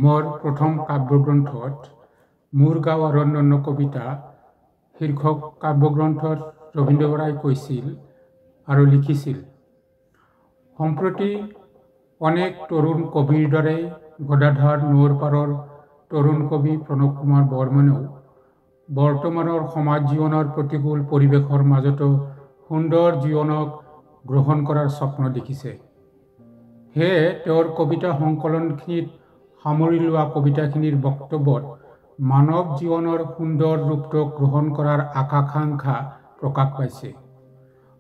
মোৰ প্ৰথম কাব্যগ্ৰন্থত মোৰ গাঁও আৰু অন্যান্য কবিতা শীৰ্ষক কাব্যগ্ৰন্থত ৰবীন্দ্ৰ বৰাই কৈছিল আৰু লিখিছিল, সম্প্ৰতি অনেক তৰুণ কবিৰ দৰে গদাধৰ নৈৰ পাৰৰ তৰুণ কবি প্ৰণৱ কুমাৰ বৰ্মনেও বৰ্তমানৰ সমাজ জীৱনৰ প্ৰতিকূল পৰিৱেশৰ মাজতো সুন্দৰ জীৱনক গ্ৰহণ কৰাৰ স্বপ্ন দেখিছে। সেয়ে তেওঁৰ কবিতা সংকলনখিনিত সামৰি লোৱা কবিতাখিনিৰ বক্তব্যত মানৱ জীৱনৰ সুন্দৰ ৰূপটোক গ্ৰহণ কৰাৰ আকাংক্ষা প্ৰকাশ পাইছে।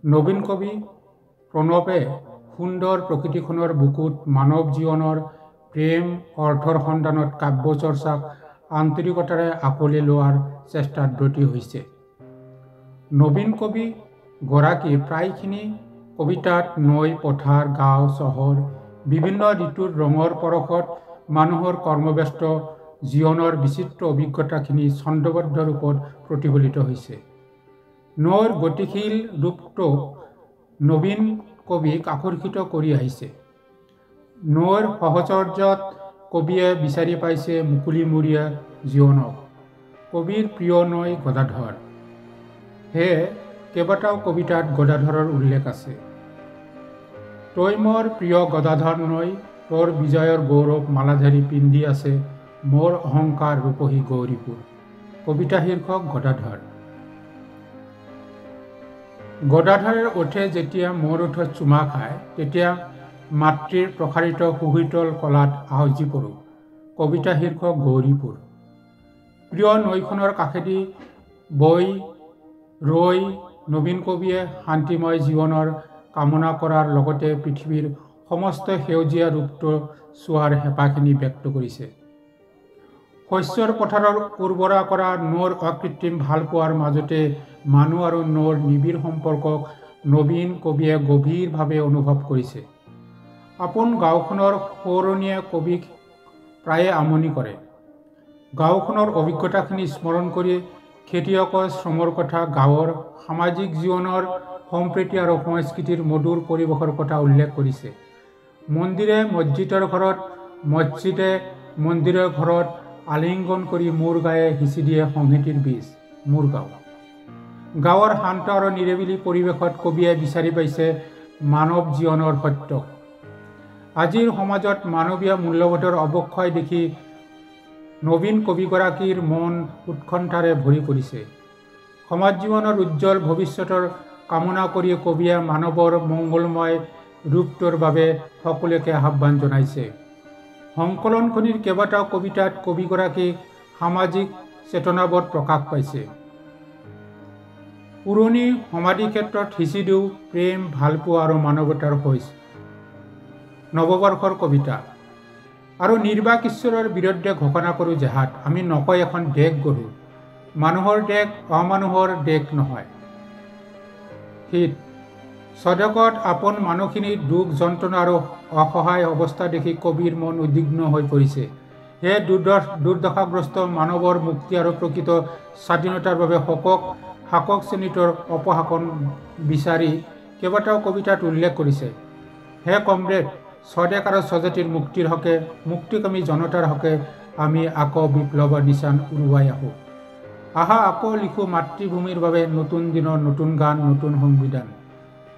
নবীন কবি প্ৰণৱে সুন্দৰ প্ৰকৃতিখনৰ বুকুত মানৱ জীৱনৰ প্ৰেম অৰ্থৰ সন্ধানত কাব্য চৰ্চাক আন্তৰিকতাৰে আকোৱালি লোৱাৰ চেষ্টাত ব্ৰতী হৈছে। নবীন কবি গৰাকী প্ৰায়খিনি কবিতাত নৈ, পথাৰ, গাঁও, চহৰ, বিভিন্ন ঋতুৰ ৰঙৰ পৰশত মানুহৰ কৰ্মব্যস্ত জীৱনৰ বিচিত্ৰ অভিজ্ঞতাখিনি ছন্দবদ্ধ ৰূপত প্ৰতিফলিত হৈছে। নৈৰ গতিশীল ৰূপটোক নবীন কবিক আকৰ্ষিত কৰি আহিছে। নৈৰ সহচৰ্যত কবিয়ে বিচাৰি পাইছে মুকলিমূৰীয়া জীৱনক। কবিৰ প্ৰিয় নৈ গদাধৰ। সেয়ে কেইবাটাও কবিতাত গদাধৰৰ উল্লেখ আছে। তই মোৰ প্ৰিয় গদাধৰ নৈ, তোৰ বিজয়ৰ গৌৰৱ মালাধাৰী পিন্ধি আছে মোৰ অহংকাৰ ৰূপহী গৌৰীপুৰ। কবিতা শীৰ্ষক গদাধৰ। গদাধৰৰ ওঠে যেতিয়া মোৰ ওঠত চুমা খায়, তেতিয়া মাতৃৰ প্ৰসাৰিত সুশীতল কলাত আউজি পৰোঁ। কবিতা শীৰ্ষক গৌৰীপুৰ। প্ৰিয় নৈখনৰ কাষেদি বৈ ৰৈ নবীন কবিয়ে শান্তিময় জীৱনৰ কামনা কৰাৰ লগতে পৃথিৱীৰ সমস্ত সেউজীয়া ৰূপটো চোৱাৰ হেঁপাহখিনি ব্যক্ত কৰিছে। শস্যৰ পথাৰৰ উৰ্বৰা কৰা নৈৰ অকৃত্ৰিম ভালপোৱাৰ মাজতে মানুহ আৰু নৈৰ নিবিড় সম্পৰ্কক নবীন কবিয়ে গভীৰভাৱে অনুভৱ কৰিছে। আপোন গাঁওখনৰ সোঁৱৰণীয়ে কবিক প্ৰায়ে আমনি কৰে। গাঁওখনৰ অভিজ্ঞতাখিনি স্মৰণ কৰি খেতিয়কৰ শ্ৰমৰ কথা, গাঁৱৰ সামাজিক জীৱনৰ সম্প্ৰীতি আৰু সংস্কৃতিৰ মধুৰ পৰিৱেশৰ কথা উল্লেখ কৰিছে। মন্দিৰে মছজিদৰ ঘৰত, মছজিদে মন্দিৰৰ ঘৰত আলিংগন কৰি মোৰ গায়ে সিঁচি দিয়ে সংহতিৰ বীজ, মোৰ গাঁও। গাঁৱৰ শান্ত আৰু নিৰিবিলি পৰিৱেশত কবিয়ে বিচাৰি পাইছে মানৱ জীৱনৰ সত্যক। আজিৰ সমাজত মানৱীয় মূল্যবোধৰ অৱক্ষয় দেখি নবীন কবিগৰাকীৰ মন উৎকণ্ঠাৰে ভৰি পৰিছে। সমাজ জীৱনৰ উজ্জ্বল ভৱিষ্যতৰ কামনা কৰি কবিয়ে মানৱৰ মংগলময় ৰূপটোৰ বাবে সকলোকে আহ্বান জনাইছে। সংকলনখনিৰ কেইবাটাও কবিতাত কবিগৰাকীৰ সামাজিক চেতনাবোধ প্ৰকাশ পাইছে। পুৰণি সমাধি ক্ষেত্ৰত সিঁচি দিওঁ প্ৰেম, ভালপোৱা আৰু মানৱতাৰ শইচ। নৱবৰ্ষৰ কবিতা। আৰু নিৰ্বাক ঈশ্বৰৰ বিৰুদ্ধে ঘোষণা কৰোঁ জেহাদ। আমি নকৈ এখন দেশ গঢ়োঁ, মানুহৰ দেশ, অমানুহৰ দেশ নহয়। শীত। স্বদেশত আপোন মানুহখিনিৰ দুখ যন্ত্ৰণা আৰু অসহায় অৱস্থা দেখি কবিৰ মন উদ্বিগ্ন হৈ পৰিছে। সেয়ে দুৰ্দশাগ্ৰস্ত মানৱৰ মুক্তি আৰু প্ৰকৃত স্বাধীনতাৰ বাবে শাসক শ্ৰেণীটোৰ অপশাসন বিচাৰি কেইবাটাও কবিতাত উল্লেখ কৰিছে। হে কমৰেড, স্বদেশ আৰু স্বজাতিৰ মুক্তিৰ হকে, মুক্তিকামী জনতাৰ হকে আমি আকৌ বিপ্লৱৰ নিচান উৰুৱাই আহোঁ। আহা আকৌ লিখোঁ মাতৃভূমিৰ বাবে নতুন দিনৰ নতুন গান, নতুন সংবিধান।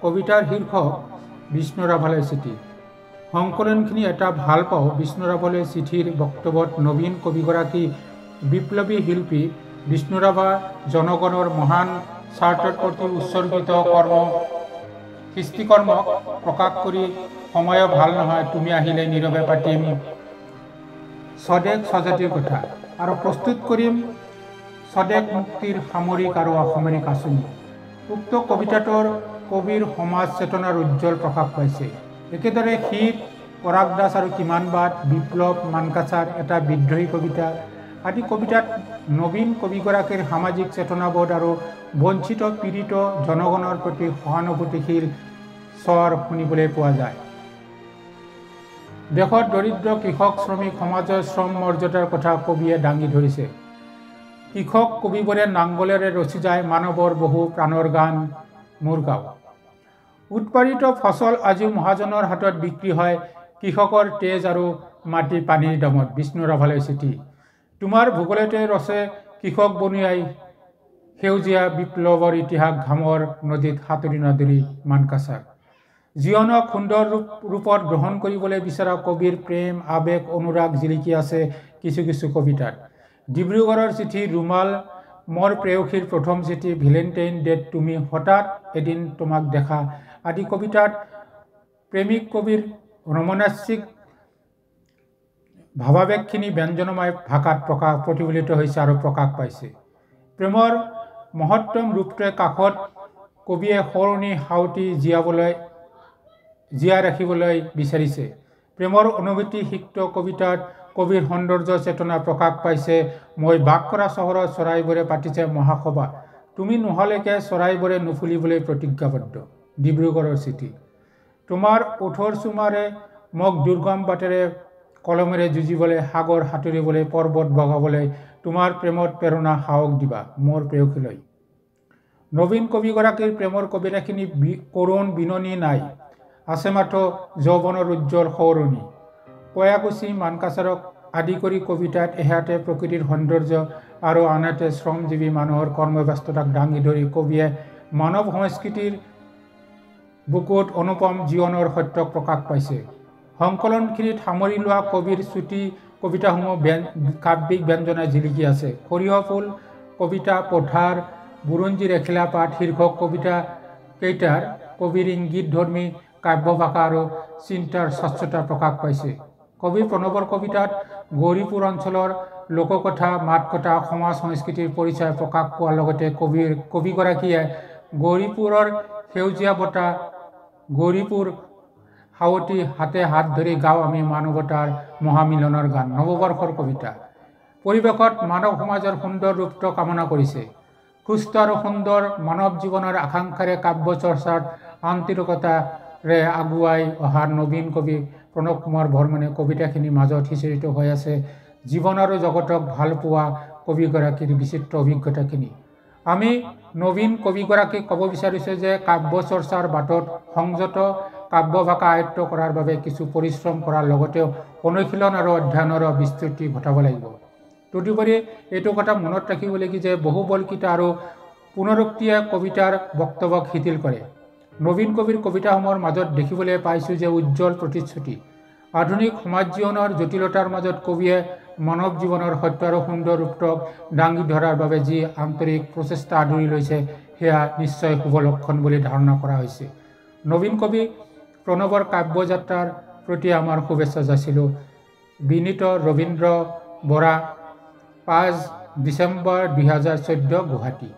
কবিতাৰ শীৰ্ষক বিষ্ণু ৰাভালৈ চিঠি। সংকলনখিনি এটা ভাল পাওঁ বিষ্ণু ৰাভালৈ চিঠিৰ বক্তব্যত নবীন কবিগৰাকী বিপ্লৱী শিল্পী বিষ্ণু ৰাভা জনগণৰ মহান স্বাৰ্থৰ প্ৰতি উৎসৰ্গিত সৃষ্টিকৰ্মক প্ৰকাশ কৰি সময়ো ভাল নহয়, তুমি আহিলে নীৰৱে পাতিম স্বদেশ স্বজাতিৰ কথা আৰু প্ৰস্তুত কৰিম স্বদেশ মুক্তিৰ সামৰিক আৰু অসামৰিক আঁচনি। উক্ত কবিতাটোৰ কবিৰ সমাজ চেতনাৰ উজ্জ্বল প্ৰকাশ পাইছে। একেদৰে শীত, পৰাগ দাস আৰু কিমানবাদ, বিপ্লৱ, মানকাছাৰ, এটা বিদ্ৰোহী কবিতা আদি কবিতাত নবীন কবিগৰাকীৰ সামাজিক চেতনাবোধ আৰু বঞ্চিত পীড়িত জনগণৰ প্ৰতি সহানুভূতিশীল স্বৰ শুনিবলৈ পোৱা যায়। দেশত দৰিদ্ৰ কৃষক শ্ৰমিক সমাজৰ শ্ৰম মৰ্যাদাৰ কথা কবিয়ে দাঙি ধৰিছে। কৃষক কবিবোৰে নাঙ্গলেৰে ৰচি যায় মানৱৰ বহু প্ৰাণৰ গান, মোৰ গাঁও। উৎপাদিত ফচল আজিও মহাজনৰ হাতত বিক্ৰী হয় কৃষকৰ তেজ আৰু মাটি পানীৰ দমত বিষ্ণু ৰাভালৈ চিঠি। তোমাৰ ভূগোলতে ৰচে কৃষক বনুয়াই সেউজীয়া বিপ্লৱৰ ইতিহাস ঘামৰ নদীত সাঁতুৰি নাদুৰি মানকাছাৰ। জীৱনক সুন্দৰ ৰূপত গ্ৰহণ কৰিবলৈ বিচৰা কবিৰ প্ৰেম আবেগ অনুৰাগ জিলিকি আছে কিছু কিছু কবিতাত। ডিব্ৰুগড়ৰ চিঠি, ৰুমাল, মোৰ প্ৰেয়সীৰ প্ৰথম চিঠি, ভেলেণ্টাইন ডেত, তুমি, হঠাৎ এদিন তোমাক দেখা আদি কবিতাত প্ৰেমিক কবিৰ ৰমন্যাসিক ভাৱাবেগখিনি ব্যঞ্জনময় ভাষাত প্ৰতিফলিত হৈছে আৰু প্ৰকাশ পাইছে। প্ৰেমৰ মহত্তম ৰূপটোৱে কাষত কবিয়ে সোঁৱৰণি সাউতি জীয়াই ৰাখিবলৈ বিচাৰিছে। প্ৰেমৰ অনুভূতি সিক্ত কবিতাত কবিৰ সৌন্দৰ্য চেতনা প্ৰকাশ পাইছে। মই বাস কৰা চহৰত চৰাইবোৰে পাতিছে মহাসভা, তুমি নোহোৱালৈকে চৰাইবোৰে নুফুলিবলৈ প্ৰতিজ্ঞাবদ্ধ। ডিব্ৰুগড়ৰ চিঠি, তোমাৰ ওঠৰ চুমাৰে মোক দুৰ্গম বাটেৰে কলমেৰে যুঁজিবলৈ, সাগৰ সাঁতুৰিবলৈ, পৰ্বত বগাবলৈ তোমাৰ প্ৰেমত প্ৰেৰণা সাহস দিবা মোৰ প্ৰেয়সীলৈ। নবীন কবিগৰাকীৰ প্ৰেমৰ কবিতাখিনি কৰুণ বিননি নাই, আছে মাথো যৌৱনৰ উজ্জ্বল সোঁৱৰণি। কয়াকুছি, মানকাছাৰক আদি কৰি কবিতাত এহাতে প্ৰকৃতিৰ সৌন্দৰ্য আৰু আনহাতে শ্ৰমজীৱী মানুহৰ কৰ্মব্যস্ততাক দাঙি ধৰি কবিয়ে মানৱ সংস্কৃতিৰ বুকুত অনুপম জীৱনৰ সত্যক প্ৰকাশ পাইছে। সংকলনখিনিত সামৰি লোৱা কবিৰ চুটি কবিতাসমূহ কাব্যিক ব্যঞ্জনা জিলিকি আছে। সৰিয়হ ফুল কবিতা, পথাৰ, বুৰঞ্জীৰ এখিলা পাত শীৰ্ষক কবিতা কেইটাৰ কবিৰ ইংগিতধৰ্মী কাব্যভাষা আৰু চিন্তাৰ স্বচ্ছতা প্ৰকাশ পাইছে। কবি প্ৰণৱৰ কবিতাত গৌৰীপুৰ অঞ্চলৰ লোককথা, মাতকথা, সমাজ সংস্কৃতিৰ পৰিচয় প্ৰকাশ পোৱাৰ লগতে কবিগৰাকীয়ে গৌৰীপুৰৰ সেউজীয়া বতাহ, গৌৰীপুৰ সাৱতি, হাতে হাত ধৰি গাওঁ আমি মানৱতাৰ মহামিলনৰ গান, নৱবৰ্ষৰ কবিতা পৰিৱেশত মানৱ সমাজৰ সুন্দৰ ৰূপটো কামনা কৰিছে। সুস্থ আৰু সুন্দৰ মানৱ জীৱনৰ আকাংক্ষাৰে কাব্য চৰ্চাত আন্তৰিকতাৰে আগুৱাই অহা নবীন কবি প্ৰণৱ কুমাৰ বৰ্মনে কবিতাখিনিৰ মাজত সিঁচৰিত হৈ আছে জীৱন আৰু জগতক ভাল পোৱা কবিগৰাকীৰ বিচিত্ৰ অভিজ্ঞতাখিনি। আমি নবীন কবিগৰাকীক ক'ব বিচাৰিছোঁ যে কাব্য চৰ্চাৰ বাটত সংযত কাব্যভাষা আয়ত্ত কৰাৰ বাবে কিছু পৰিশ্ৰম কৰাৰ লগতেও অনুশীলন আৰু অধ্যয়নৰ বিস্তৃতি ঘটাব লাগিব। তদুপৰি এইটো কথা মনত ৰাখিব লাগিব যে বহুবল্কিতা আৰু পুনৰুক্তিয়ে কবিতাৰ বক্তব্যক শিথিল কৰে। নবীন কবিৰ কবিতাসমূহৰ মাজত দেখিবলৈ পাইছোঁ যে উজ্জ্বল প্ৰতিশ্ৰুতি। আধুনিক সমাজ জীৱনৰ জটিলতাৰ মাজত কবিয়ে মানৱ জীৱনৰ সত্য আৰু সুন্দৰ ৰূপটোক দাঙি ধৰাৰ বাবে যি আন্তৰিক প্ৰচেষ্টা আদৰি লৈছে সেয়া নিশ্চয় শুভ লক্ষণ বুলি ধাৰণা কৰা হৈছে। নবীন কবি প্ৰণৱৰ কাব্যযাত্ৰাৰ প্ৰতি আমাৰ শুভেচ্ছা যাচিলোঁ। বিনীত ৰবীন্দ্ৰ বৰা, 5 ডিচেম্বৰ 2014, গুৱাহাটী।